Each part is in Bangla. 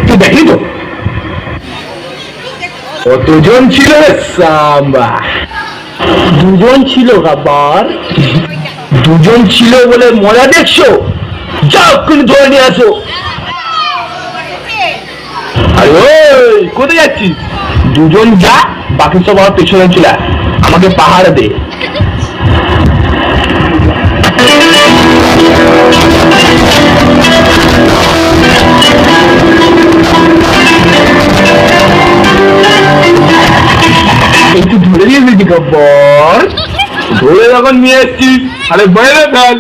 তুই দেখলি তো কতজন ছিল সাম্বা? দুজন ছিল আবার। দুজন ছিল বলে মজা দেখছো? যাও এক্ষুনি ধরে নিয়ে আসো। আরে ওই কোথায় যাচ্ছিস? দুজন যা, বাকি সব আমার পেছনে ছিল, আমাকে পাহাড় দে। একটু ধরে নিয়ে এসেছি গব্বর, ধরে যখন নিয়ে এসছিস আরে বাইরে ফেল।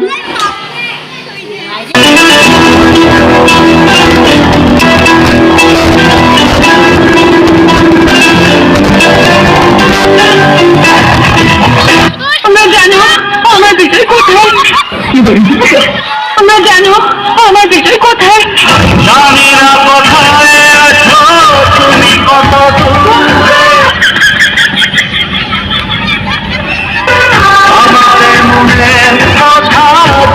আমরা জানো আমার বেটার কোথায়, আমরা জানো আমার বেটার কোথায়। জানি না কোথায় আছো তুমি, কত আমার মনের কথা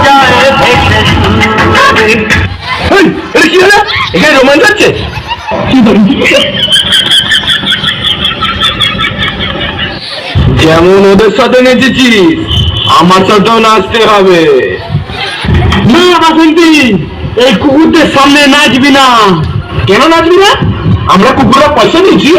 যায় ভেসে সুরে। কি হলো? এখানে রোমাঞ্চ হচ্ছে? যেমন ওদের সাথে নেচেছিস আমার সাথেও নাচতে হবে। না বাসন্তী, এই কুকুরদের সামনে নাচবি না। কেন নাচবি না? আমরা কুকুররা পয়সা দিয়েছি।